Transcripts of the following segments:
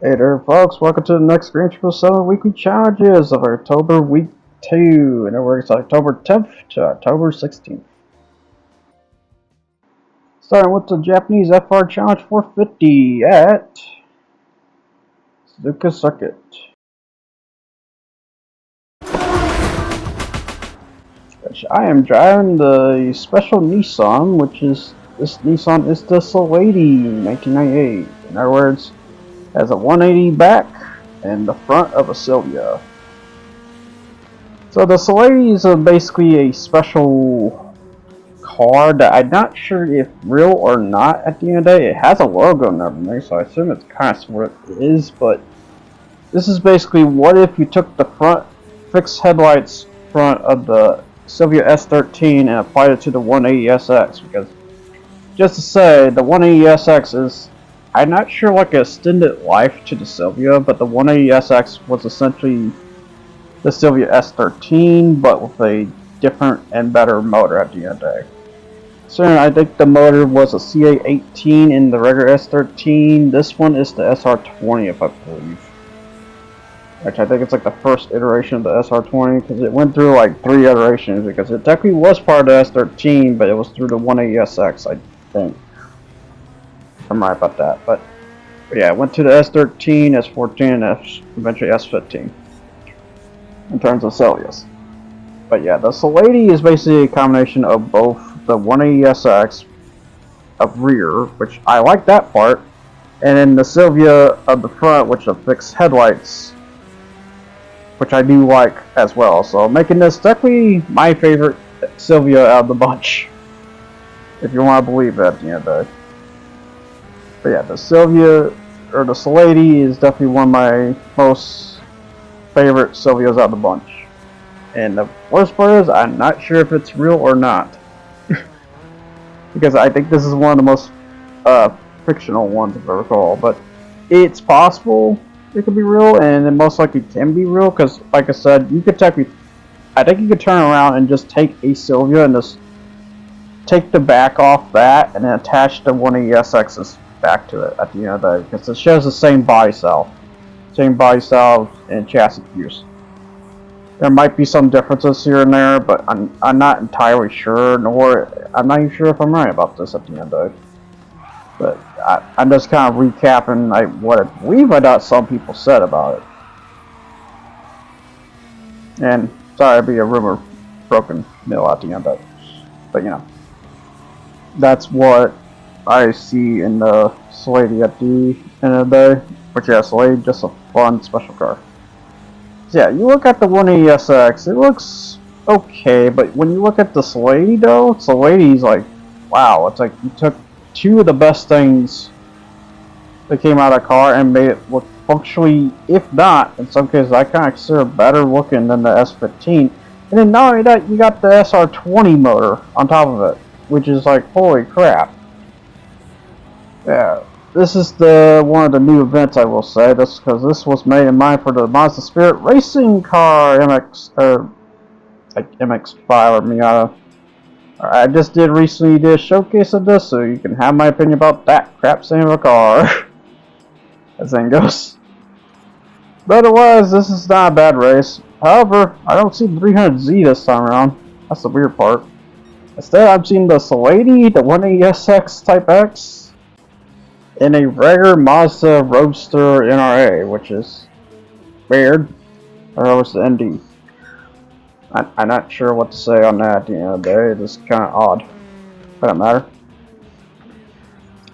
Hey there, folks. Welcome to the next GT7 weekly challenges of October week 2. And it works October 10th to October 16th. Starting with the Japanese FR Challenge 450 at Suzuka Circuit. Which I am driving the special Nissan, which is this Nissan is the Solady 1998. In other words, has a 180 back and the front of a Silvia. So the Solari is basically a special car that I'm not sure if real or not at the end of the day. It has a logo and everything, so I assume it's kind of what it is, but this is basically what if you took the front fixed headlights front of the Silvia S13 and applied it to the 180SX, because just to say, the 180SX is, I'm not sure like an extended life to the Silvia, but the 180SX was essentially the Silvia S13, but with a different and better motor at the end of the day. So I think the motor was a CA18 in the regular S13. This one is the SR20, if I believe. Which I think it's like the first iteration of the SR20, because it went through like 3 iterations, because it technically was part of the S13, but it was through the 180SX, I think. I'm right about that, but yeah, it went to the S13, S14, and eventually S15. In terms of Celius. But yeah, the Solady is basically a combination of both the 180SX of rear, which I like that part, and then the Silvia of the front, which are fixed headlights, which I do like as well. So making this definitely my favorite Silvia out of the bunch, if you want to believe that at the end of the day. But yeah, the Silvia, or the Solady, is definitely one of my most favorite Silvias out of the bunch. And the worst part is, I'm not sure if it's real or not. Because I think this is one of the most fictional ones, if I recall. But it's possible it could be real, and it most likely can be real, because, like I said, you could technically, I think you could turn around and just take a Silvia and just take the back off that, and then attach the 180SX's back to it at the end of the day, because it shares the same body style. Same body style and chassis use. There might be some differences here and there, but I'm not entirely sure, nor I'm not even sure if I'm right about this at the end of it. But I'm just kind of recapping what I believe I thought some people said about it. And sorry to be a rumor broken mill at the end of it. But you know, that's what I see in the Solady at the end of the day. But yeah, Solady, just a fun special car. So yeah, you look at the 180SX, it looks okay, but when you look at the Solady though, Solady's like, wow, it's like you took 2 of the best things that came out of the car and made it look functionally, if not, in some cases I kind of consider better looking than the S15. And then not only that, you got the SR20 motor on top of it, which is like, holy crap. Yeah. This is one of the new events, I will say. This because this was made in mind for the Mazda Spirit racing car MX, or like MX5 or Miata. I just recently did a showcase of this, so you can have my opinion about that crap same of a car. As thing goes. But otherwise, this is not a bad race. However, I don't see the 300Z this time around. That's the weird part. Instead, I'm seeing the Solady, the 180SX Type X, in a regular Mazda Roadster NRA, which is weird. Or it's the ND. I'm not sure what to say on that at the end of the day. It's kind of odd. Doesn't matter.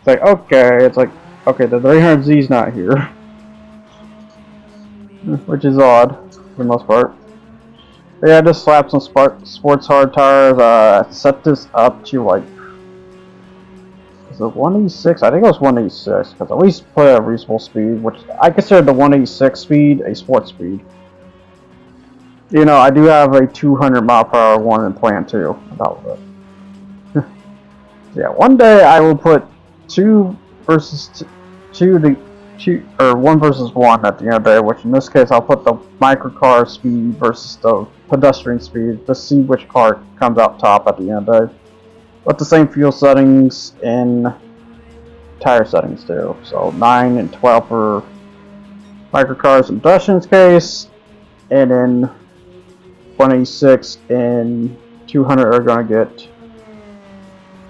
It's like, okay, the 300Z's not here. Which is odd, for the most part. But yeah, I just slapped some sports hard tires. Set this up to like, is it 186? I think it was 186, because at least play a reasonable speed, which I consider the 186 speed a sports speed. You know, I do have a 200 mile per hour one in plan too, on top of it. Yeah, one day I will put 1 versus 1 at the end of the day, which in this case I'll put the microcar speed versus the pedestrian speed to see which car comes out top at the end of the day. But the same fuel settings and tire settings too. So 9 and 12 for microcars and Dustin's case, and then 186 and 200 are gonna get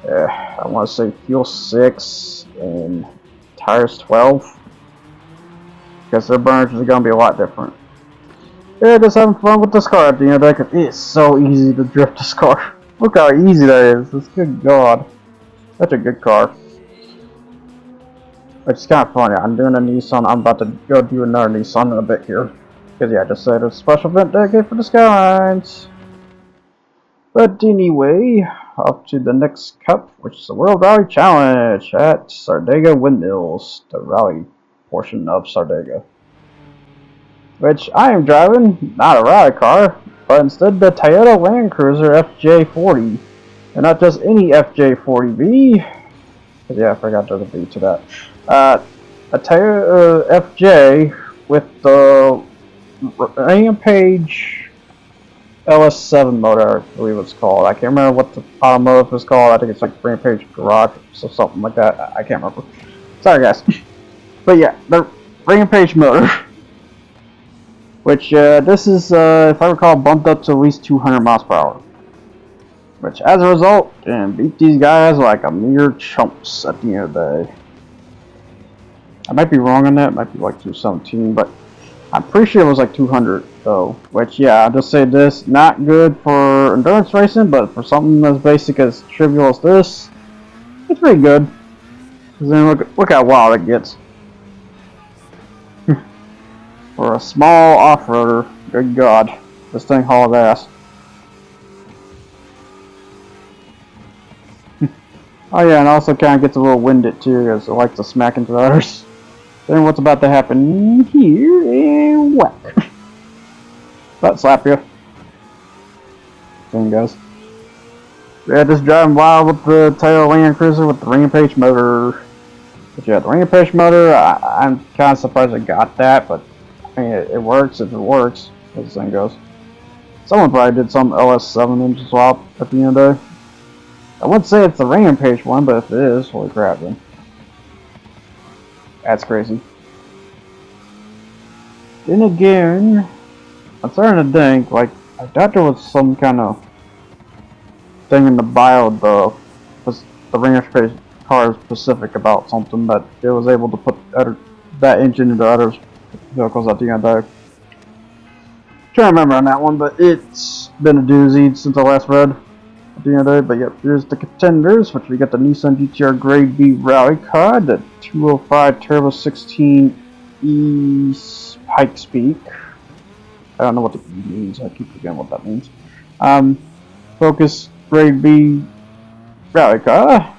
I want to say fuel 6 and tires 12, because their burners are gonna be a lot different. Yeah, just having fun with this car at the end of the day, because it's so easy to drift this car. Look how easy that is. It's good God. Such a good car. It's kind of funny. I'm doing a Nissan. I'm about to go do another Nissan in a bit here. Because, yeah, I just said it's a special event dedicated for the Skylines. But anyway, off to the next cup, which is the World Rally Challenge at Sardega Windmills, the rally portion of Sardega. Which I am driving, not a rally car, but instead the Toyota Land Cruiser FJ40. And not just any FJ40B, because yeah, I forgot there's a B to that. A Toyota FJ with the Rampage LS7 motor, I believe it's called. I can't remember what the automotive is called. I think it's like Rampage Garage or something like that. I can't remember. Sorry guys. But yeah, the Rampage motor. Which, this is, if I recall, bumped up to at least 200 miles per hour. Which, as a result, beat these guys like a mere chumps at the end of the day. I might be wrong on that. It might be like 217, but I'm pretty sure it was like 200, though. Which, yeah, I'll just say this. Not good for endurance racing, but for something as basic as trivial as this, it's pretty good. Because then look how wild it gets. For a small off-roader, good God, this thing hauls ass. Oh yeah, and also kind of gets a little winded too, because it likes to smack into others. Then what's about to happen here, and whack. Butt slap you. Thing goes. Yeah, just driving wild with the Toyota Land Cruiser with the Rampage motor. But yeah, the Rampage motor, I'm kind of surprised I got that, but I mean, it works if it works, as this thing goes. Someone probably did some LS7 engine swap at the end of the day. I wouldn't say it's the Rampage one, but if it is, holy crap, then. That's crazy. Then again, I'm starting to think, like, I thought there was some kind of thing in the bio of the Rampage car specific about something that it was able to put that engine into other vehicles at the end of the day. Trying to remember on that one, but it's been a doozy since I last read at the end of the day. But yep, here's the contenders, which we got the Nissan GTR Grade B Rally Car, the 205 Turbo 16 E Pikes Peak. I don't know what the E means, I keep forgetting what that means. Focus Grade B Rally Car,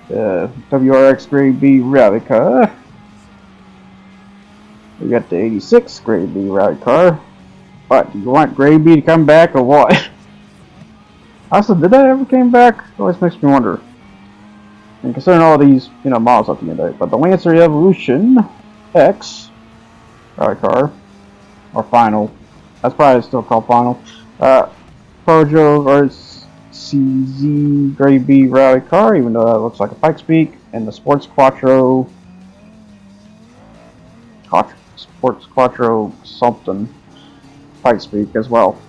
WRX Grade B Rally Car. We got the 86 Grade B Rally Car. What, do you want Grade B to come back or what? Also, did that ever came back? It always makes me wonder. And considering all these, models at the end of the day. But the Lancer Evolution X Rally Car, or Final, that's probably still called Final. Peugeot vs CZ Grade B Rally Car, even though that looks like a Pikes Peak, and the Sports Quattro something Pikes Peak as well.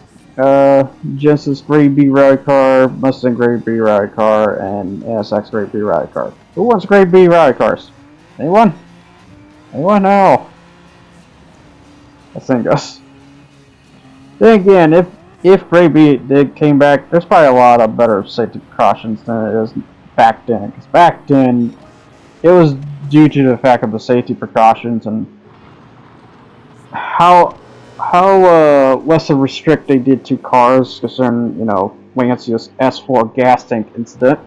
Genesis Grade B Rally Car, Mustang Grade B Rally Car, and NSX Grade B Rally Car. Who wants Grade B Rally Cars? Anyone? Anyone now? I think us. Then again, if Grade B came back, there's probably a lot of better safety precautions than it is back then. Because back then, it was due to the fact of the safety precautions and how less of restrict they did to cars concerning, Lance's S4 gas tank incident.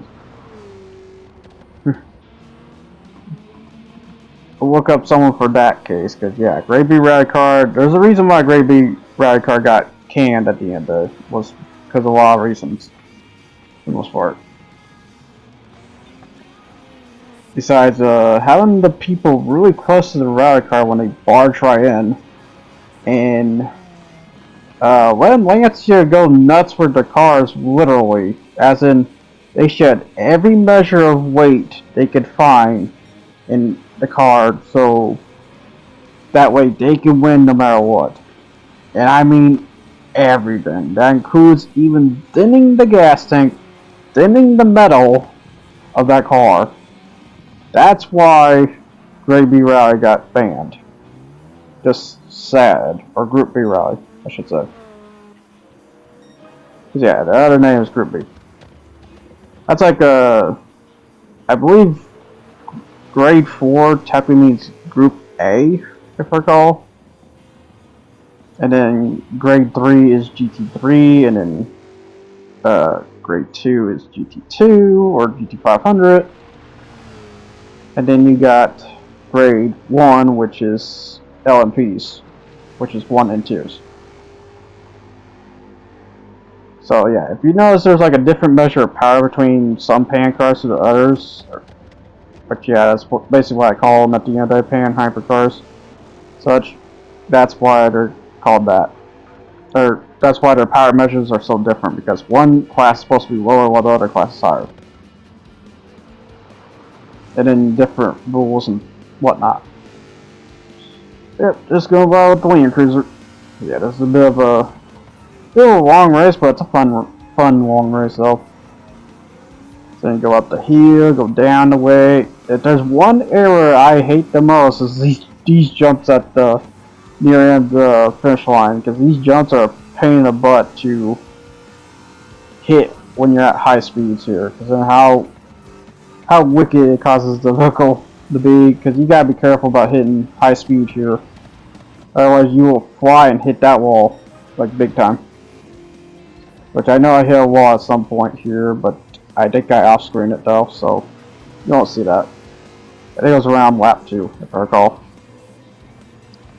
I'll look up someone for that case, because yeah, Grade B Rally Car, there's a reason why Grade B Rally Car got canned at the end of it, was because of a lot of reasons, for the most part. Besides, having the people really close to the rally car when they barge right in, and letting Lancia go nuts with the cars, literally, as in they shed every measure of weight they could find in the car, so That way they can win no matter what. And I mean everything. That includes even thinning the gas tank, thinning the metal of that car. That's why Grade B Rally got banned. Just sad. Or Group B Rally, I should say. Yeah, the other name is Group B. That's like I believe Grade 4 technically means Group A, if I recall. And then Grade 3 is GT3, and then Grade 2 is GT2 or GT500. And then you got Grade 1, which is LMPs, which is 1 and 2s. So yeah, if you notice there's like a different measure of power between some pan cars to the others, but yeah, that's basically what I call them at the end of the day, pan hypercars. Such, that's why they're called that. That's why their power measures are so different, because one class is supposed to be lower while the other class is higher. And then different rules and whatnot. Yep, just going by with the Land Cruiser. Yeah, this is a bit of a long race, but it's a fun long race though. So you go up the hill, go down the way. If there's one area I hate the most, is these jumps at the near end of the finish line, because these jumps are a pain in the butt to hit when you're at high speeds here. Because then how wicked it causes the vehicle to be, because you gotta be careful about hitting high speed here. Otherwise you will fly and hit that wall like big time. Which I know I hit a wall at some point here, but I think I off-screened it though, so you won't see that. I think it was around lap 2, if I recall.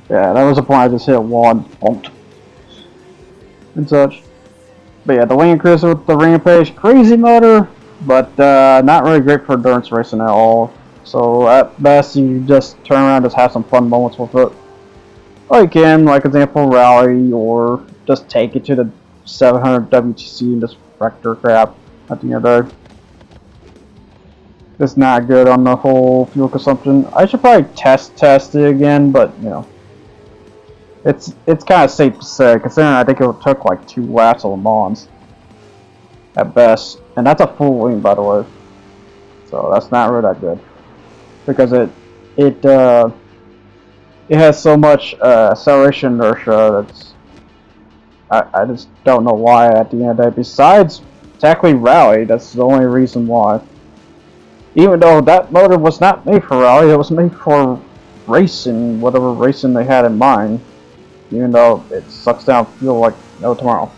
Yeah, that was the point I just hit a wall and bumped. And such. But yeah, the Land Cruiser with the Rampage, crazy motor, but not really great for endurance racing at all. So at best, you just turn around and just have some fun moments with it. Or you can, like example, rally, or just take it to the 700 WTC and just wreck their crap at the end of the day. It's not good on the whole fuel consumption. I should probably test it again, but you know, it's kind of safe to say, considering I think it took like 2 laps of Le Mans at best, and that's a full wing, by the way. So that's not really that good, because it has so much acceleration inertia. That's I just don't know why at the end of the day. Besides technically rally, that's the only reason why. Even though that motor was not made for rally, it was made for racing, whatever racing they had in mind. Even though it sucks down fuel like no tomorrow.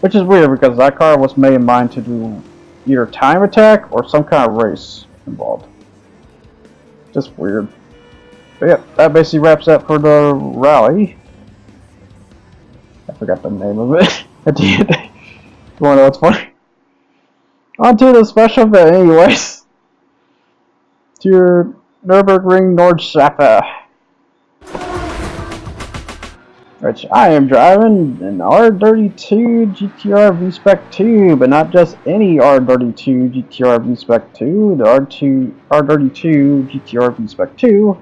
Which is weird, because that car was made in mind to do either time attack or some kind of race involved. Just weird. But yeah, that basically wraps up for the rally. I forgot the name of it at the end. You wanna know what's funny? On to the special event anyways. To your Nürburgring Nordschleife, which I am driving an R32 GTR V-Spec 2, but not just any R32 GTR V-Spec 2, the R32 GTR V-Spec 2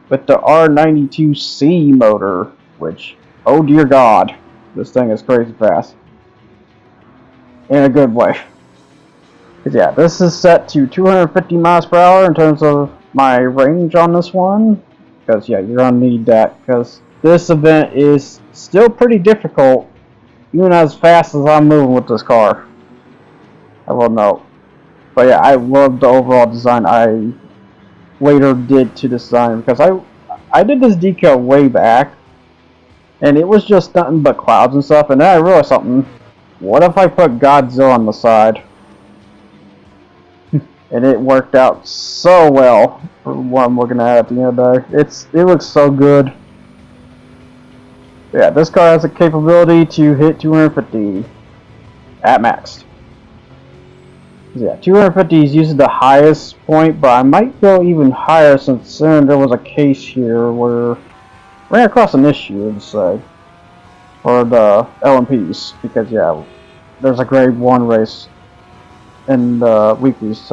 with the R92C motor, which, oh dear god, this thing is crazy fast. In a good way. Because yeah, this is set to 250 miles per hour in terms of my range on this one. Because yeah, you're going to need that, because this event is still pretty difficult, even as fast as I'm moving with this car. I will note. But yeah, I love the overall design I later did to this design, because I did this decal way back, and it was just nothing but clouds and stuff, and then I realized something. What if I put Godzilla on the side? And it worked out so well for what I'm looking at the end of the day. It looks so good. Yeah, this car has the capability to hit 250 at max. Yeah, 250 is usually the highest point, but I might go even higher, since there was a case here where I ran across an issue, let's say, for the LMPs, because yeah, there's a grade 1 race in the weeklies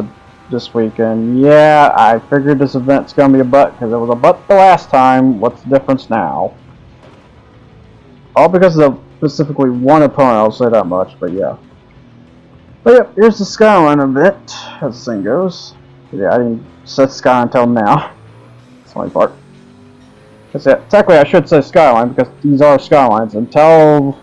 this weekend. Yeah, I figured this event's gonna be a butt because it was a butt the last time. What's the difference now? All because of specifically one opponent, I'll say that much, but yeah. But yep, here's the Skyline event, as the thing goes. Yeah, I didn't set Skyline until now. That's the only part. Because yeah, technically I should say Skyline because these are Skylines until...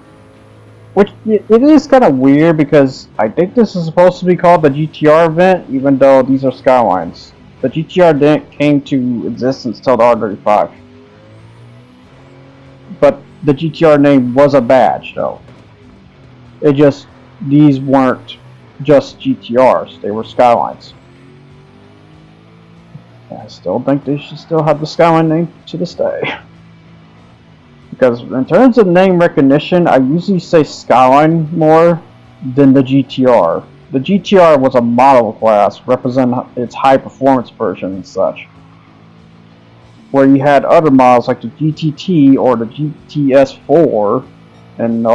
Which, it is kind of weird because I think this is supposed to be called the GTR event, even though these are Skylines. The GTR didn't came to existence until the R35. But the GTR name was a badge, though. It just, these weren't just GTRs, they were Skylines. I still think they should still have the Skyline name to this day. Because in terms of name recognition, I usually say Skyline more than the GTR. The GTR was a model class, representing its high performance version and such. Where you had other models like the GTT or the GTS4 in the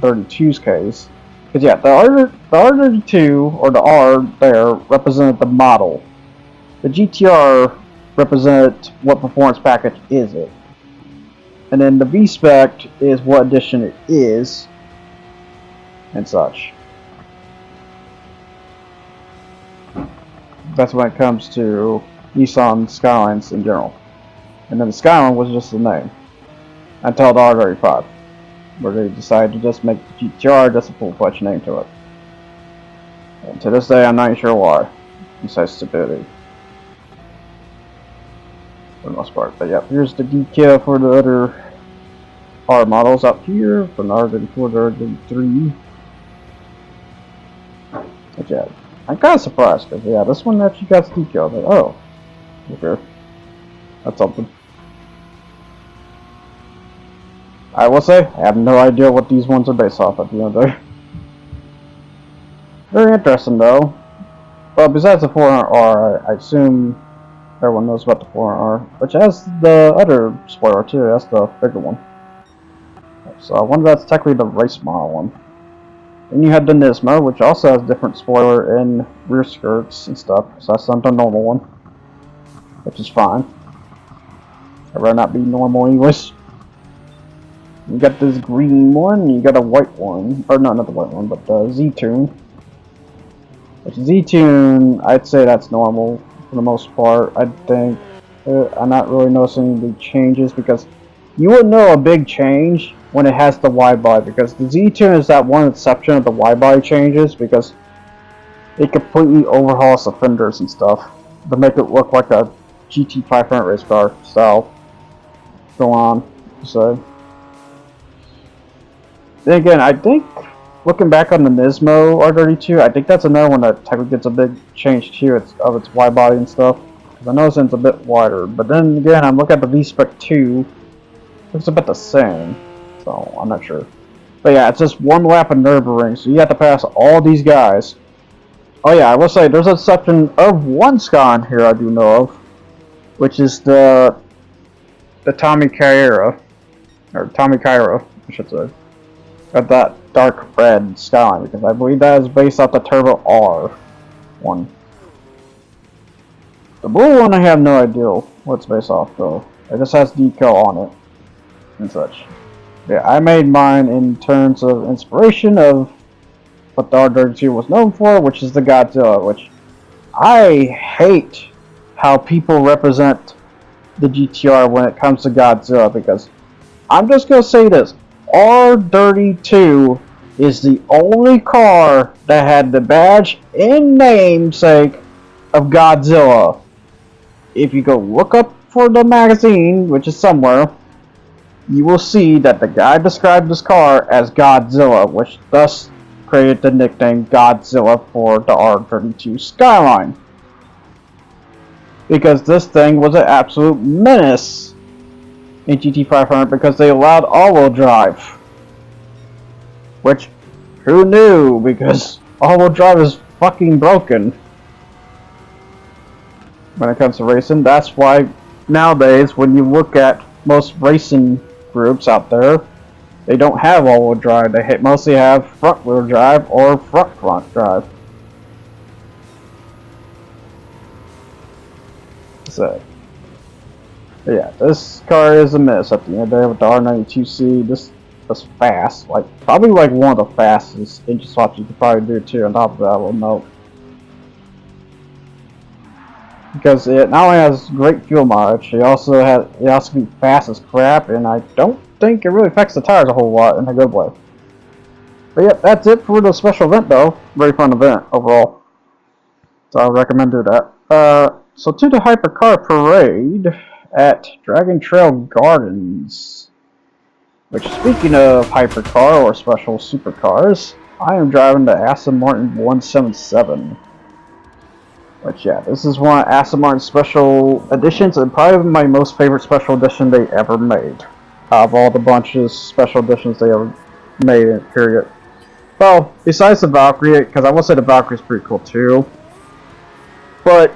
R32's case. Because yeah, the R32 or the R there represented the model. The GTR represented what performance package is it. And then the V-Spec is what edition it is, and such. That's when it comes to Nissan Skylines in general. And then the Skyline was just the name, until the R35, where they decided to just make the GTR just a full-fledged name to it. And to this day, I'm not sure why, besides stupidity. For the most part. But yeah, here's the decal for the other R models up here from the R34 to R33. But yeah, I'm kind of surprised because yeah, this one actually got decal. Like, oh, okay, that's something. I will say, I have no idea what these ones are based off at the end of the day. Very interesting though. Well, besides the 400R, I assume everyone knows about the 400R, which has the other spoiler too. That's the bigger one. So I wonder if that's technically the race model one. Then you have the Nismo, which also has different spoiler and rear skirts and stuff. So that's not the normal one, which is fine. I'd rather not be normal anyways. You got this green one, you got a white one, or no, not the white one, but the Z-Tune. Which Z-Tune, I'd say that's normal for the most part. I think I'm not really noticing the changes because you would know a big change when it has the wide body, because the Z-Tune is that one exception of the wide body changes because it completely overhauls the fenders and stuff to make it look like a GT500 race car style. Go on, so. Then again, I think looking back on the Nismo R32, I think that's another one that technically gets a big change too of its wide body and stuff. Because I noticed it's a bit wider. But then again, I'm looking at the V-Spec 2. Looks a bit the same. So, I'm not sure. But yeah, it's just one lap of Nürburgring. So you have to pass all these guys. Oh yeah, I will say, there's an exception of one Skyline here I do know of. Which is the Tommy Kaira. Or Tommy Kaira, I should say. Of that dark red Skyline, because I believe that is based off the Turbo R one. The blue one I have no idea what it's based off though. It just has decal on it and such. Yeah, I made mine in terms of inspiration of what the R32 was known for, which is the Godzilla, which I hate how people represent the GTR when it comes to Godzilla, because I'm just gonna say this. R32 is the only car that had the badge and namesake of Godzilla. If you go look up for the magazine, which is somewhere, you will see that the guy described this car as Godzilla, which thus created the nickname Godzilla for the R32 Skyline. Because this thing was an absolute menace in GT500 because they allowed all-wheel drive. Which, who knew? Because all-wheel drive is fucking broken when it comes to racing. That's why nowadays, when you look at most racing groups out there, they don't have all-wheel drive. They mostly have front-wheel drive or front-front drive. said. But yeah, this car is a miss at the end of the day with the R92C. This was fast, like probably like one of the fastest engine swaps you could probably do too. On top of that, I will note, because it not only has great fuel mileage, it also can be fast as crap, and I don't think it really affects the tires a whole lot in a good way. But yeah, that's it for the special event though. Very fun event overall. So I recommend doing that. So to the Hypercar Parade at Dragon Trail Gardens. Which, speaking of hypercar or special supercars, I am driving the Aston Martin 177. Which, yeah, this is one of Aston Martin's special editions, and probably my most favorite special edition they ever made. Out of all the bunches of special editions they ever made, period. Well, besides the Valkyrie, because I will say the Valkyrie is pretty cool too. But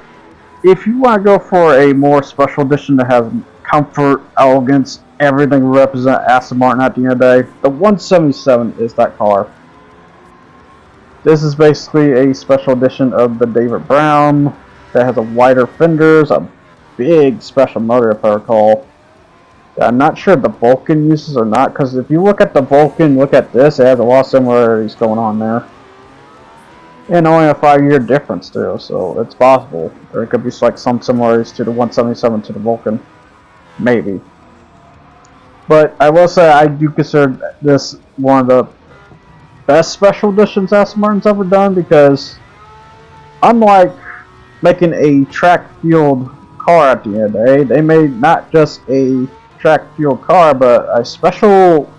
if you want to go for a more special edition that has comfort, elegance, everything represent Aston Martin at the end of the day, the 177 is that car. This is basically a special edition of the David Brown that has a wider fenders, a big special motor if I recall. I'm not sure the Vulcan uses or not, because if you look at the Vulcan, look at this, it has a lot of similarities going on there. And only a 5-year difference too, so it's possible. There could be like some similarities to the 177 to the Vulcan. Maybe. But I will say I do consider this one of the best special editions Aston Martin's ever done, because unlike making a track-fueled car at the end of the day, they made not just a track-fueled car, but a special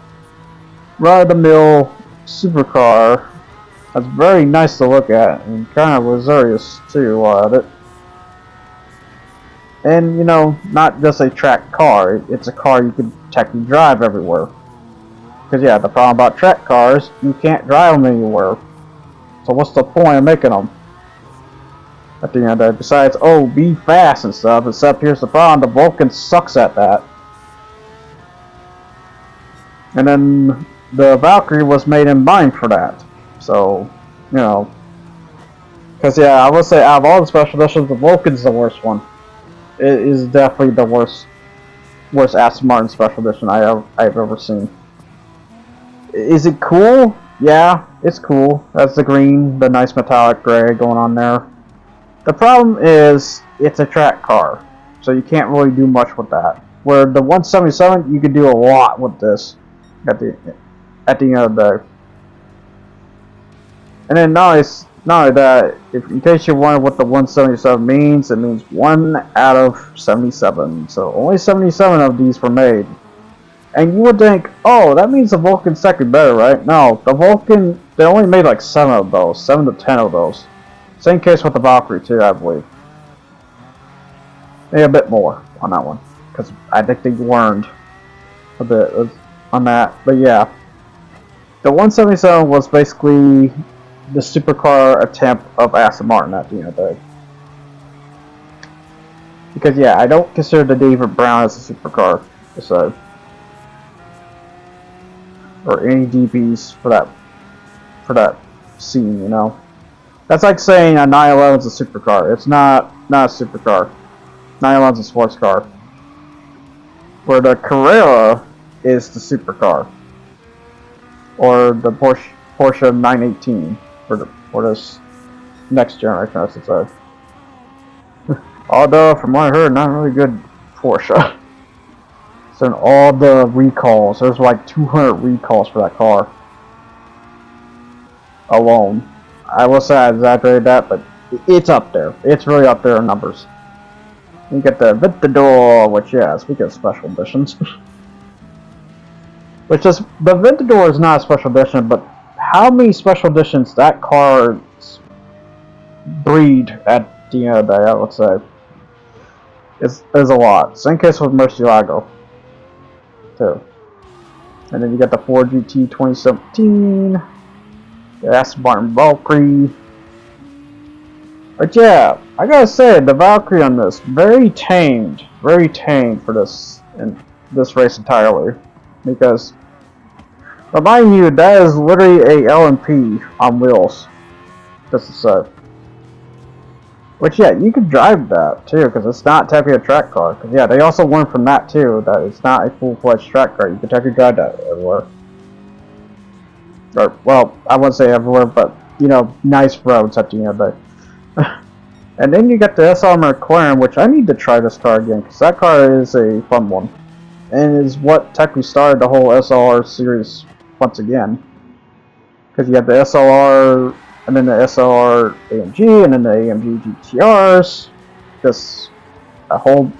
run-of-the-mill supercar that's very nice to look at and kind of luxurious too at it. And you know, not just a track car, it's a car you can technically drive everywhere. Because yeah, the problem about track cars, you can't drive them anywhere. So what's the point of making them? At the end of the day, besides, oh, be fast and stuff, except here's the problem, the Vulcan sucks at that. And then the Valkyrie was made in mind for that. So, you know. Because yeah, I will say out of all the special editions, the Vulcan's the worst one. It is definitely the worst Aston Martin special edition I've ever seen. Is it cool? Yeah, it's cool. That's the green, the nice metallic gray going on there. The problem is, it's a track car, so you can't really do much with that. Where the 177, you can do a lot with this at the end of the day. And then not only that, in case you're wondering what the 177 means, it means 1 out of 77. So only 77 of these were made. And you would think, oh, that means the Vulcan's second better, right? No, the Vulcan, they only made like 7 of those, 7 to 10 of those. Same case with the Valkyrie too, I believe. Maybe a bit more on that one, because I think they learned a bit on that. But yeah, the 177 was basically the supercar attempt of Aston Martin at the end of the day. Because yeah, I don't consider the David Brown as a supercar, so, or any DBs for that scene, you know. That's like saying a 911 is a supercar. It's not a supercar. 911 is a sports car. Where the Carrera is the supercar, or the Porsche 918 for this next generation, I should say. Although, from what I heard, not really good Porsche. So in all the recalls, there's like 200 recalls for that car alone. I will say I exaggerated that, but it's up there. It's really up there in numbers. You get the Ventador, which, yeah, speaking of special editions. Which is, the Ventador is not a special edition, but how many special editions that car breed at the end of the day, I would say, is a lot. Same case with Murcielago, too. And then you got the Ford GT 2017. The Aston Martin Valkyrie. But yeah, I gotta say, the Valkyrie on this, very tamed for this race entirely. Because, remind you, that is literally a LMP on wheels. Just to say. Which, yeah, you could drive that too, because it's not technically a track car. Because, yeah, they also learned from that too, that it's not a full-fledged track car. You can technically drive that everywhere. Or, well, I wouldn't say everywhere, but, you know, nice roads at the end of the day. And then you get the SR McLaren, which I need to try this car again, because that car is a fun one. And is what technically started the whole SLR series once again. Because you have the SLR, and then the SLR AMG, and then the AMG GTRs. Just a whole...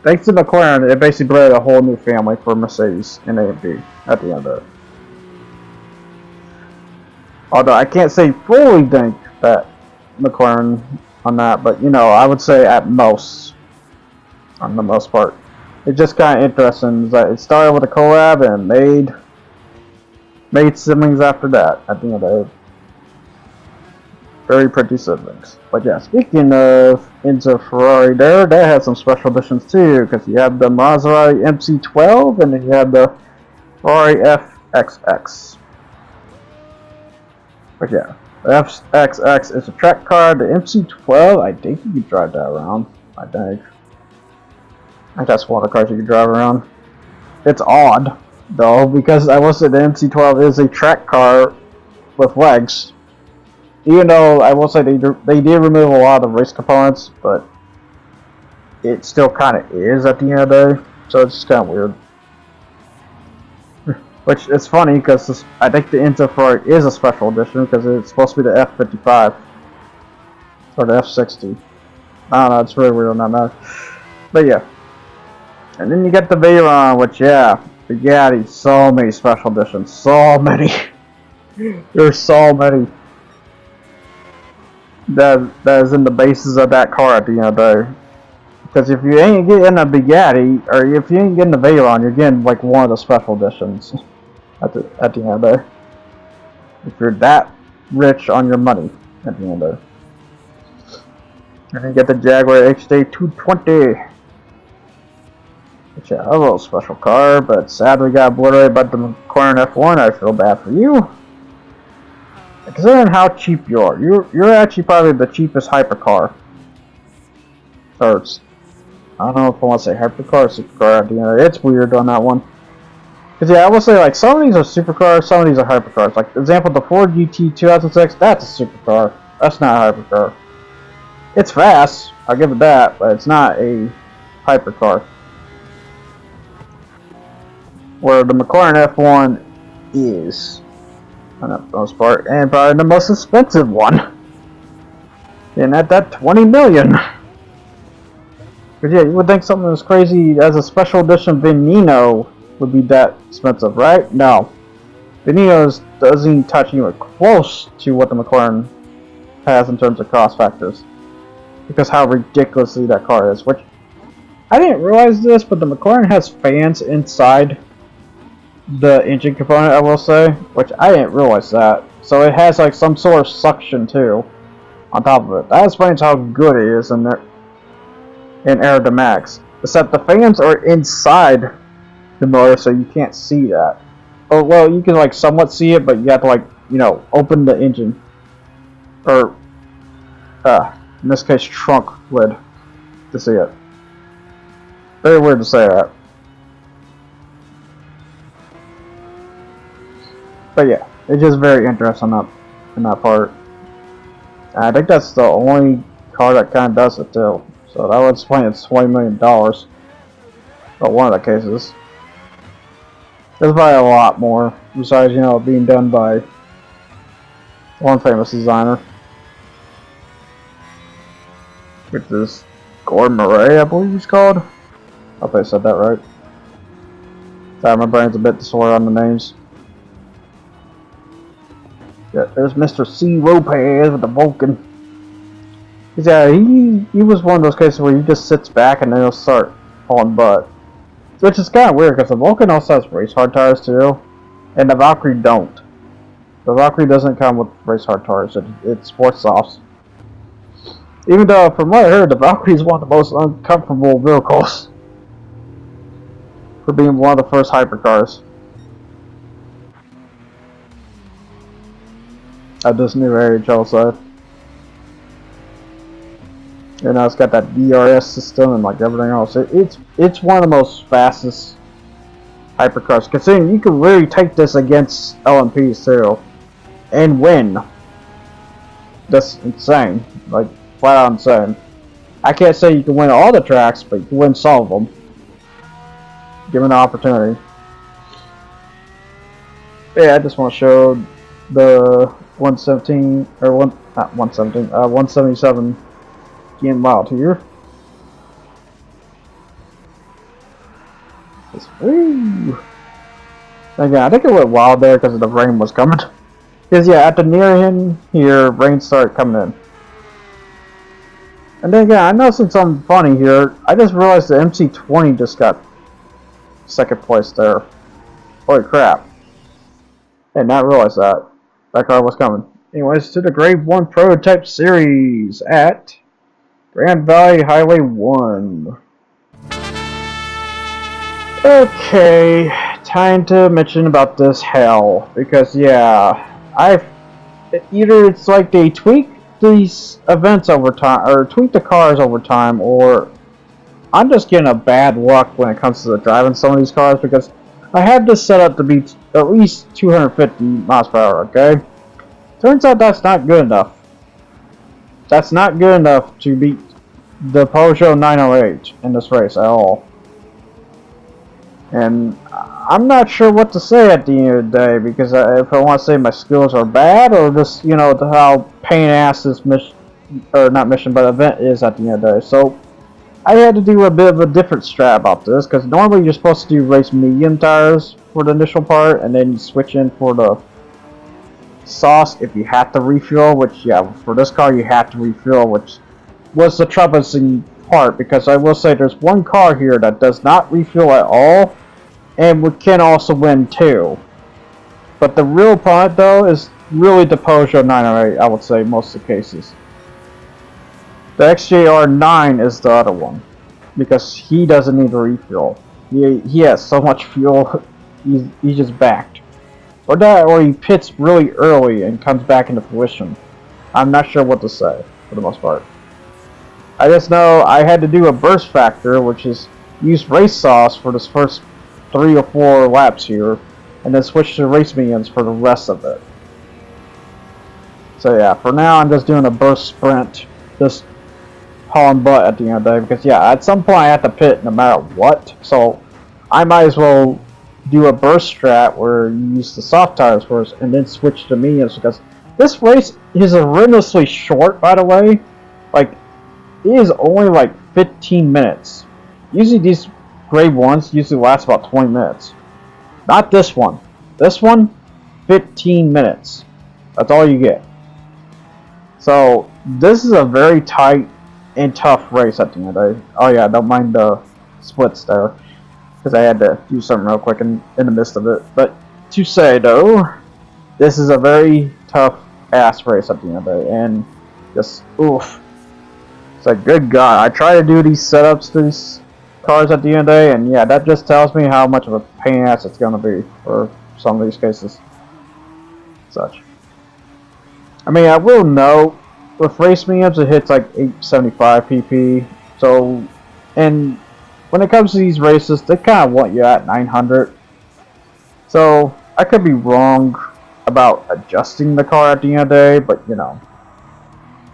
Thanks to McLaren, it basically bred a whole new family for Mercedes and AMG at the end of it. Although I can't say fully thank that McLaren on that, but you know, I would say at most, on the most part. It's just kind of interesting that it started with a collab and made siblings after that at the end of the day. Very pretty siblings. But yeah, speaking of into Ferrari there, they had some special editions too, because you have the Maserati MC12 and then you have the Ferrari FXX. But yeah, the FXX is a track car. The MC12, I think you can drive that around. I think that's one of the cars you can drive around. It's odd, though, because I will say the MC12 is a track car with legs. Even though I will say they did remove a lot of the race components, but it still kind of is at the end of the day. So it's just kind of weird. Which is funny because I think the Enzo Ferrari is a special edition because it's supposed to be the F55 or the F60. I don't know, it's really weird on that matter. But yeah. And then you get the Veyron, which, yeah, Bugatti, so many special editions, so many. There's so many that is in the basis of that car at the end of the day. Because if you ain't getting a Bugatti, or if you ain't getting the Veyron, you're getting like one of the special editions at the end of the day. If you're that rich on your money at the end of the day. And then you get the Jaguar XJ220. Which, yeah, a little special car, but sadly got obliterated by the McLaren F1. I feel bad for you. Considering how cheap you are, you're actually probably the cheapest hypercar. Or I don't know if I want to say hypercar or supercar at the end. It's weird on that one. Because yeah, I will say like some of these are supercars, some of these are hypercars. Like for example, the Ford GT 2006, that's a supercar. That's not a hypercar. It's fast, I'll give it that, but it's not a hypercar. Where the McLaren F1 is, on the most part, and probably the most expensive one. And at that 20 million. But yeah, you would think something as crazy as a special edition Veneno would be that expensive, right? No. Veneno doesn't touch anywhere close to what the McLaren has in terms of cost factors. Because how ridiculously that car is. Which, I didn't realize this, but the McLaren has fans inside the engine component, I will say, which I didn't realize that. So it has like some sort of suction too on top of it. That explains how good it is in aerodynamics. Except the fans are inside the motor, so you can't see that. Or well, you can like somewhat see it, but you have to like, you know, open the engine or in this case trunk lid to see it. Very weird to say that. But yeah, it's just very interesting in that part. And I think that's the only car that kind of does it too. So that would explain it's $20 million. But one of the cases. There's probably a lot more besides, you know, being done by one famous designer. Which is Gordon Murray, I believe he's called. I hope I said that right. Sorry, my brain's a bit disordered on the names. Yeah, there's Mr. C. Lopez with the Vulcan. Yeah, he was one of those cases where he just sits back and then he'll start hauling butt. Which is kind of weird because the Vulcan also has race hard tires too, and the Valkyrie don't. The Valkyrie doesn't come with race hard tires, it's sports softs. Even though, from what I heard, the Valkyrie is one of the most uncomfortable vehicles for being one of the first hypercars. At this new age, I'll say. You know, it's got that DRS system and like everything else. It's one of the most fastest hypercars. Considering you can really take this against LMPs too and win. That's insane. Like flat out insane. I can't say you can win all the tracks, but you can win some of them. Given the opportunity. Yeah, I just want to show the 117 or not 117, 177 getting wild here. Woo. Again, I think it went wild there because the rain was coming. Because yeah, at the near end here, rain started coming in. And then again, I noticed something funny here. I just realized the MC20 just got second place there. Holy crap. I did not realize that. That car was coming. Anyways, to the Grade 1 Prototype Series at Grand Valley Highway 1. Okay, time to mention about this hell. Because yeah, either it's like they tweak these events over time, or tweak the cars over time, or I'm just getting a bad luck when it comes to driving some of these cars, because I have this set up to be at least 250 miles per hour, okay? Turns out that's not good enough. That's not good enough to beat the Peugeot 908 in this race at all. And I'm not sure what to say at the end of the day, because if I want to say my skills are bad, or just, you know, how pain ass this mission, or not mission, but event is at the end of the day. So I had to do a bit of a different strat about this, because normally you're supposed to do race medium tires for the initial part, and then you switch in for the sauce if you have to refuel, which yeah, for this car you have to refuel, which was the troublesome part, because I will say there's one car here that does not refuel at all, and we can also win too. But the real point though is really the Peugeot 908, I would say most of the cases. The XJR9 is the other one, because he doesn't need to refuel. He has so much fuel, he's just backed. Or that, or he pits really early and comes back into fruition. I'm not sure what to say, for the most part. I just know I had to do a burst factor, which is use race sauce for this first 3 or 4 laps here, and then switch to race mediums for the rest of it. So yeah, for now I'm just doing a burst sprint, just hauling butt at the end of the day, because yeah, at some point I have to pit no matter what, so I might as well do a burst strat where you use the soft tires first and then switch to mediums, because this race is horrendously short, by the way. Like, it is only like 15 minutes. Usually these grade 1s usually last about 20 minutes. Not this one. This one, 15 minutes. That's all you get. So this is a very tight and tough race at the end of the day. Oh yeah, don't mind the splits there, because I had to do something real quick in the midst of it. But to say though, this is a very tough ass race at the end of the day, and just oof. It's like, good God, I try to do these setups to these cars at the end of the day, and yeah, that just tells me how much of a pain in the ass it's gonna be for some of these cases. Such. I mean, I will note, with race mediums it hits like 875 pp. So, and when it comes to these races, they kind of want you at 900. So, I could be wrong about adjusting the car at the end of the day, but you know,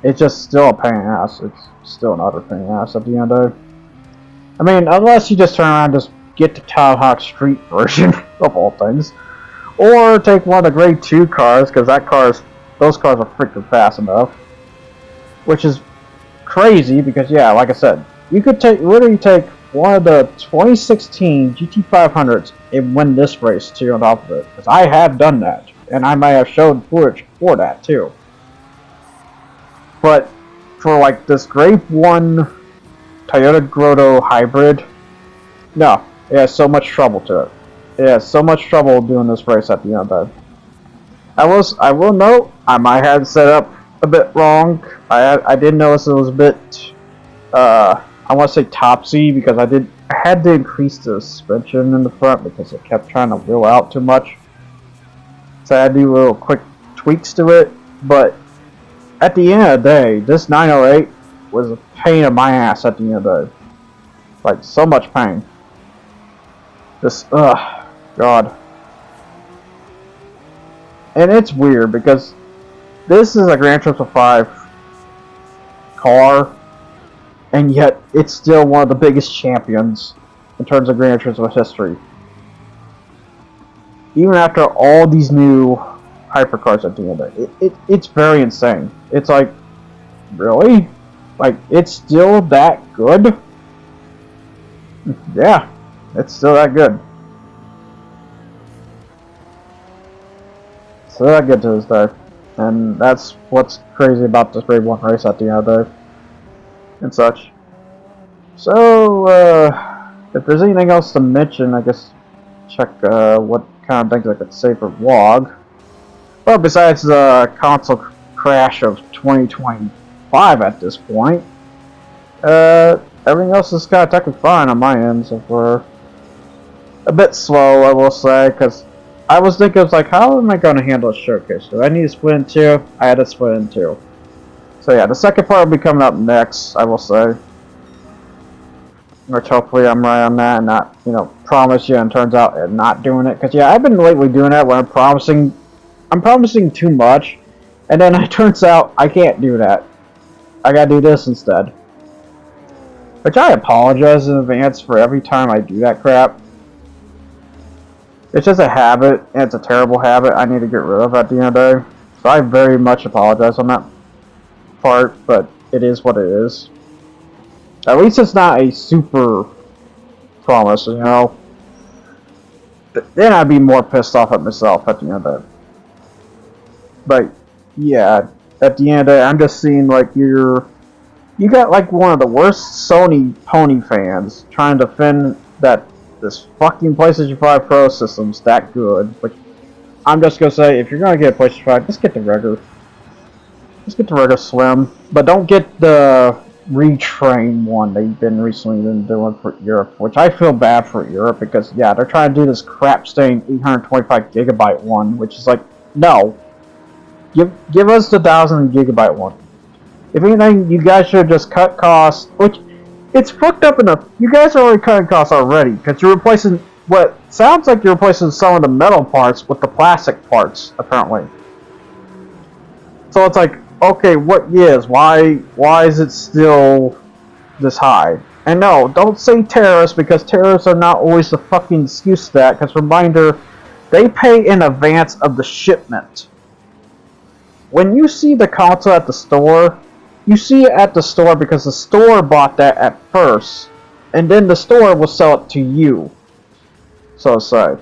it's just still a pain in the ass. It's still another pain in the ass at the end of the day. I mean, unless you just turn around and just get the Tomahawk Street version of all things, or take one of the grade 2 cars, because those cars are freaking fast enough, which is crazy, because yeah, like I said, you could literally take one of the 2016 GT500s and win this race too on top of it, because I have done that, and I might have showed footage for that too. But for like this grade 1 Toyota Grotto hybrid, no, it has so much trouble to it. It has so much trouble doing this race at the end of the day. I will note, I might have set up a bit wrong. I did notice it was a bit, I want to say topsy, because I had to increase the suspension in the front because it kept trying to wheel out too much. So I had to do little quick tweaks to it, but at the end of the day, this 908 was a pain in my ass at the end of the day. Like, so much pain. Just, God. And it's weird because this is a Gran Turismo 5 car, and yet it's still one of the biggest champions in terms of Gran Turismo history. Even after all these new hypercars at the end of it, it's very insane. It's like, really? Like, it's still that good? Yeah, it's still that good. So that good to this day. And that's what's crazy about this Grade 1 race at the end of the day. And such. So, if there's anything else to mention, I guess check what kind of things I could say for vlog. Well, besides the console crash of 2025 at this point, everything else is kind of technically fine on my end, so we're a bit slow, I will say, because I was thinking, I was like, how am I going to handle a showcase? Do I need to split in two? I had to split in two. So yeah, the second part will be coming up next, I will say. Which hopefully I'm right on that and not, you know, promise you and turns out and not doing it. Because yeah, I've been lately doing that when I'm promising too much, and then it turns out I can't do that. I gotta do this instead. Which I apologize in advance for every time I do that crap. It's just a habit, and it's a terrible habit I need to get rid of at the end of the day. So I very much apologize on that part, but it is what it is. At least it's not a super promise, you know. Then I'd be more pissed off at myself at the end of it. But yeah, at the end of the day, I'm just seeing like you got like one of the worst Sony pony fans trying to defend that this fucking PlayStation 5 Pro system's that good. But I'm just gonna say, if you're gonna get a PlayStation 5, just get the regular. Just get the regular Slim, but don't get the retrain one they've been recently doing for Europe, which I feel bad for Europe because yeah, they're trying to do this crap stained 825 gigabyte one, which is like, no, give us the 1000 gigabyte one. If anything, you guys should just cut costs, which it's fucked up enough. You guys are already cutting costs already because you're replacing what sounds like you're replacing some of the metal parts with the plastic parts apparently. So it's like, okay, what is? Why is it still this high? And no, don't say tariffs because tariffs are not always the fucking excuse for that. Because reminder, they pay in advance of the shipment. When you see the console at the store, you see it at the store because the store bought that at first, and then the store will sell it to you. So to say,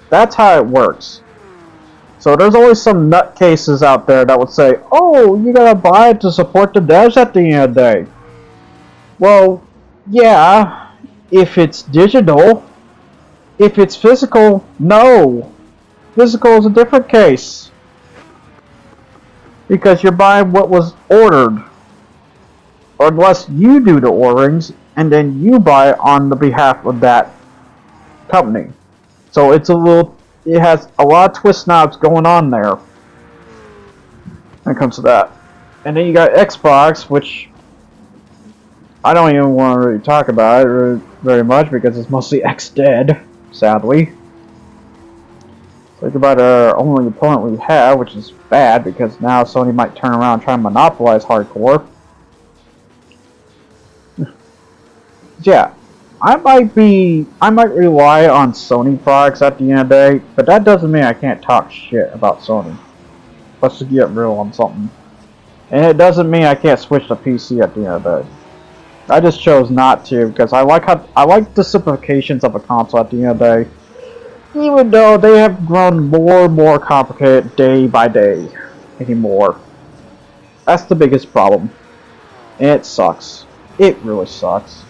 that's how it works. So there's always some nutcases out there that would say, oh, you gotta buy it to support the devs at the end of the day. Well, yeah, if it's digital. If it's physical, no. Physical is a different case. Because you're buying what was ordered. Or unless you do the orderings, and then you buy it on the behalf of that company. So it's it has a lot of twist knobs going on there when it comes to that. And then you got Xbox, which I don't even want to really talk about it very much because it's mostly X-Dead, sadly. Think about our only opponent we have, which is bad because now Sony might turn around and try and monopolize hardcore. Yeah. I might rely on Sony products at the end of the day, but that doesn't mean I can't talk shit about Sony. Let's just get real on something. And it doesn't mean I can't switch to PC at the end of the day. I just chose not to because I like the simplifications of a console at the end of the day. Even though they have grown more and more complicated day by day anymore. That's the biggest problem. And it sucks. It really sucks.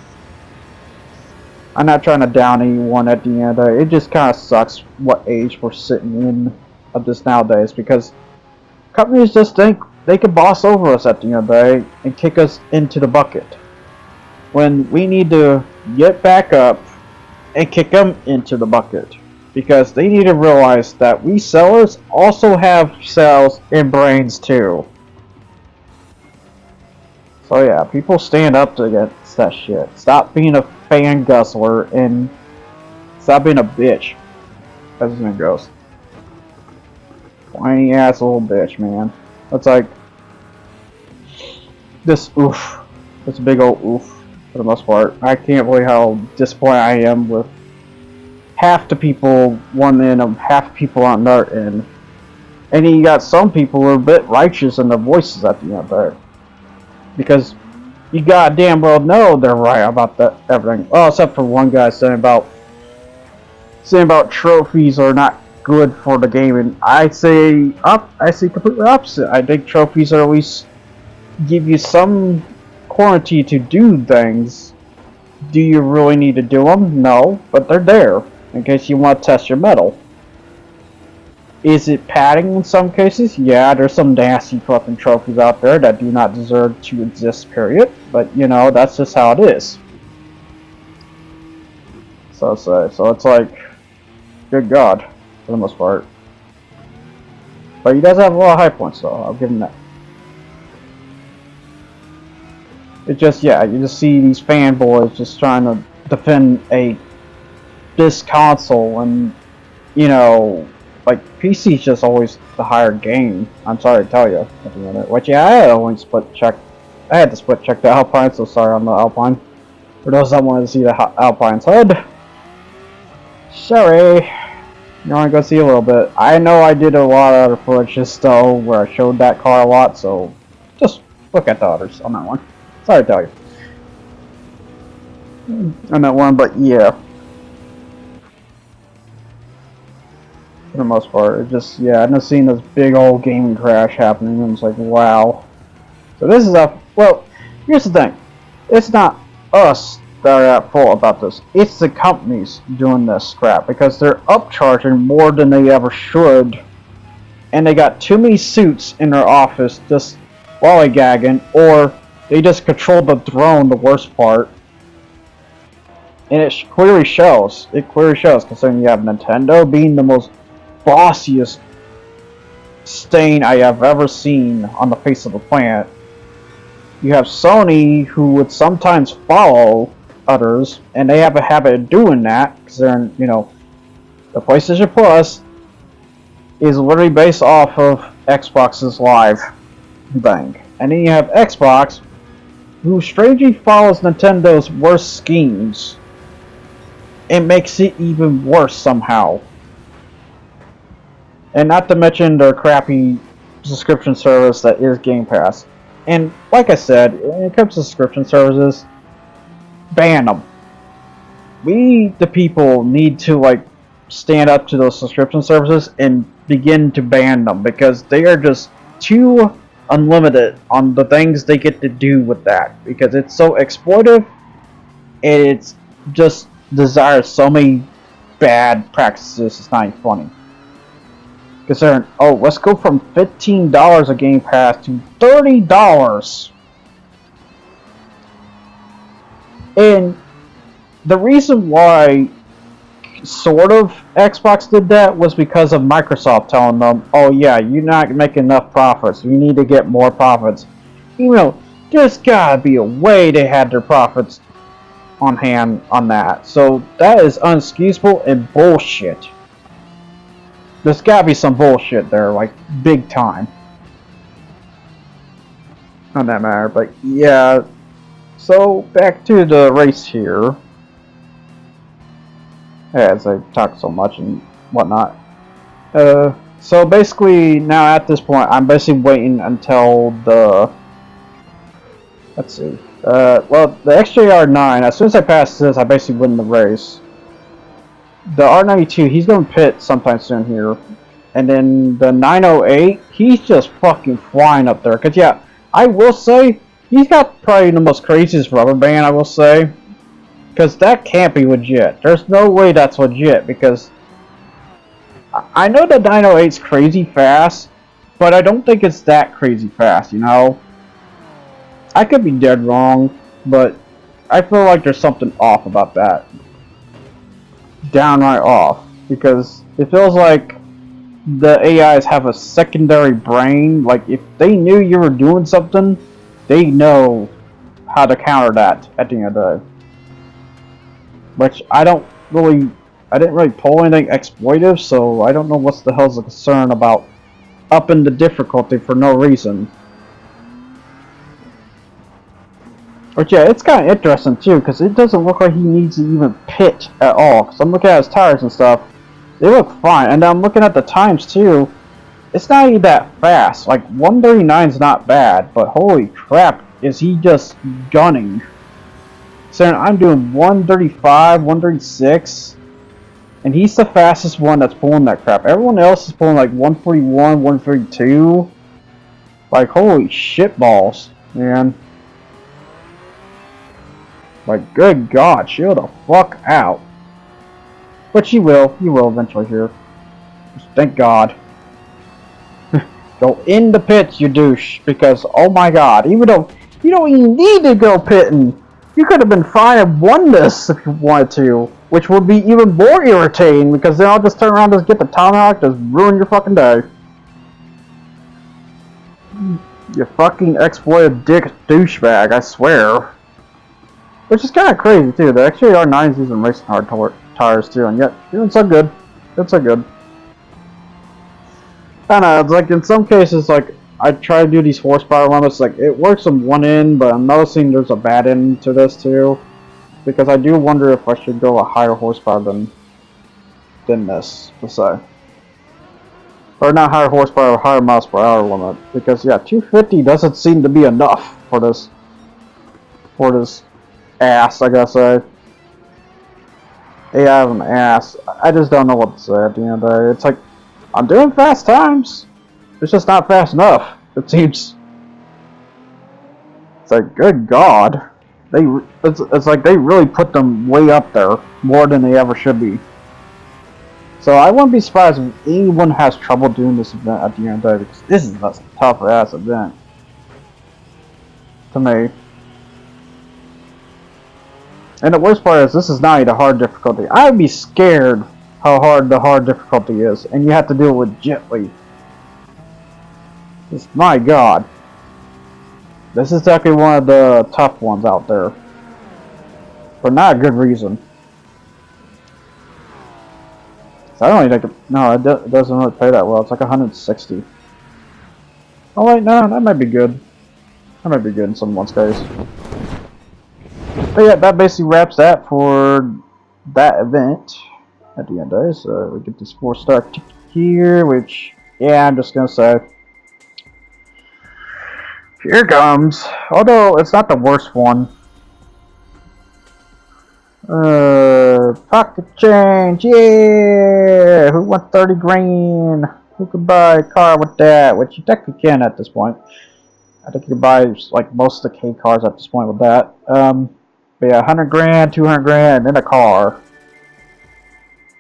I'm not trying to down anyone at the end of the day. It just kind of sucks what age we're sitting in of this nowadays because companies just think they can boss over us at the end of the day and kick us into the bucket. When we need to get back up and kick them into the bucket. Because they need to realize that we sellers also have cells and brains too. So yeah, people stand up to against that shit. Stop being a fan guzzler and stop being a bitch. As his name goes. Whiny ass little bitch, man. That's like this oof. This big old oof for the most part. I can't believe how disappointed I am with half the people one end and half the people on the other end. And then you got some people who are a bit righteous in their voices at the end there. Because you goddamn well know they're right about that everything. Oh, except for one guy saying about trophies are not good for the game, and I say completely opposite. I think trophies are at least give you some quantity to do things. Do you really need to do them? No, but they're there in case you want to test your metal. Is it padding in some cases? Yeah, there's some nasty fucking trophies out there that do not deserve to exist, period. But, you know, that's just how it is. So it's like, good God, for the most part. But he does have a lot of high points, though. I'll give him that. It's just, yeah, you just see these fanboys just trying to defend this console, and, you know, like, PC's just always the higher game. I'm sorry to tell you at the minute. Which, yeah, I had to split check the Alpine, so sorry on the Alpine. For those that wanted to see the Alpine's HUD, sorry. You want to go see a little bit. I know I did a lot of other footage though where I showed that car a lot, so just look at the others on that one. Sorry to tell you. On that one, but yeah. For the most part, it just, yeah, I've just seen this big old gaming crash happening, and it's like, wow. So this is well, here's the thing. It's not us that are at fault about this. It's the companies doing this crap because they're upcharging more than they ever should, and they got too many suits in their office just lollygagging, or they just control the throne, the worst part. And it clearly shows. It clearly shows, considering you have Nintendo being the most bossiest stain I have ever seen on the face of the planet. You have Sony, who would sometimes follow others, and they have a habit of doing that, because they're in, you know, the PlayStation Plus is literally based off of Xbox's Live thing. And then you have Xbox, who strangely follows Nintendo's worst schemes, and makes it even worse somehow. And not to mention their crappy subscription service that is Game Pass. And like I said, when it comes to subscription services, ban them. We, the people, need to like stand up to those subscription services and begin to ban them, because they are just too unlimited on the things they get to do with that, because it's so exploitive, and it's just desires so many bad practices. It's not even funny. Considering, oh, let's go from $15 a Game Pass to $30. And the reason why sort of Xbox did that was because of Microsoft telling them, oh yeah, you're not making enough profits, you need to get more profits. You know, there's gotta be a way they had their profits on hand on that. So that is unexcusable and bullshit. There's gotta be some bullshit there, like big time. On that matter, but yeah. So back to the race here. As I talk so much and whatnot. So basically now at this point, I'm basically waiting until the. Let's see. Well, the XJR9. As soon as I pass this, I basically win the race. The R92, he's going to pit sometime soon here. And then the 908, he's just fucking flying up there. Because, yeah, I will say, he's got probably the most craziest rubber band, I will say. Because that can't be legit. There's no way that's legit. Because I know the 908's crazy fast, but I don't think it's that crazy fast, you know? I could be dead wrong, but I feel like there's something off about that. Downright off, because it feels like the AIs have a secondary brain. Like if they knew you were doing something, they know how to counter that at the end of the day. Which I didn't really pull anything exploitive, so I don't know what's the hell's the concern about upping the difficulty for no reason. But yeah, it's kind of interesting too, because it doesn't look like he needs to even pit at all. Because I'm looking at his tires and stuff, they look fine. And I'm looking at the times too, it's not even that fast. Like 139 is not bad, but holy crap, is he just gunning? So I'm doing 135, 136, and he's the fastest one that's pulling that crap. Everyone else is pulling like 141, 132. Like holy shit balls, man. Like, good God, chill the fuck out. But he will eventually here. Just thank God. Go in the pits, you douche, because, oh my God, even though you don't even need to go pitting, you could have been fine and won this if you wanted to, which would be even more irritating, because then I'll just turn around and just get the tomahawk, just ruin your fucking day. You fucking exploited dick douchebag, I swear. Which is kind of crazy too. They actually are 9s using racing hard tires too, and yet doing so good. It's so good. I don't know. It's like in some cases, like I try to do these horsepower limits. Like it works on one end, but I'm noticing there's a bad end to this too, because I do wonder if I should go a higher horsepower than this, to say, or not higher horsepower, higher miles per hour limit. Because yeah, 250 doesn't seem to be enough for this. Ass, I gotta say. Yeah, I have an ass. I just don't know what to say at the end of the day. It's like, I'm doing fast times. It's just not fast enough, it seems. It's like, good God. It's like they really put them way up there, more than they ever should be. So I wouldn't be surprised if anyone has trouble doing this event at the end of the day, because this is a tough ass event. To me. And the worst part is, this is not even a hard difficulty. I would be scared how hard the hard difficulty is, and you have to do it legitly. Just, my God. This is definitely one of the tough ones out there. For not a good reason. So I don't even think no, it doesn't really pay that well. It's like 160. Oh wait, no, that might be good. That might be good in someone's case. But yeah, that basically wraps that for that event at the end of it. So we get this 4-star ticket here, which, yeah, I'm just gonna say, here comes. Although it's not the worst one. Pocket change, yeah! Who wants 30 grand? Who could buy a car with that? Which you technically can at this point. I think you can buy like most of the K cars at this point with that. But yeah, 100 grand, 200 grand, and then a car.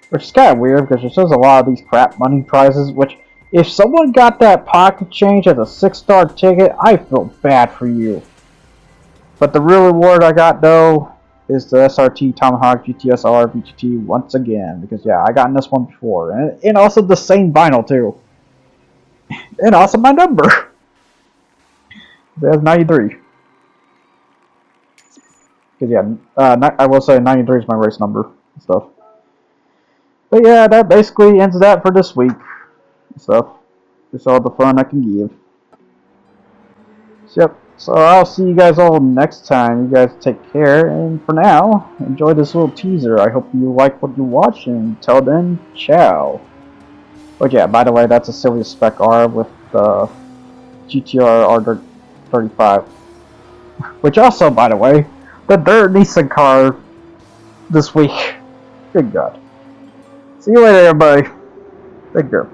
Which is kind of weird because there's a lot of these crap money prizes. Which, if someone got that pocket change as a 6-star ticket, I feel bad for you. But the real reward I got though is the SRT Tomahawk GTSR VGT once again. Because yeah, I gotten this one before. And also the same vinyl too. And also my number. There's 93. Because yeah, I will say 93 is my race number and stuff. But yeah, that basically ends that for this week and stuff. Just all the fun I can give. So, yep. So I'll see you guys all next time. You guys take care, and for now, enjoy this little teaser. I hope you like what you watch, and until then, ciao. Oh yeah, by the way, that's a Sylvia Spec R with the GTR R35. Which also, by the way, the third Nissan car this week. Good God. See you later, everybody. Take care.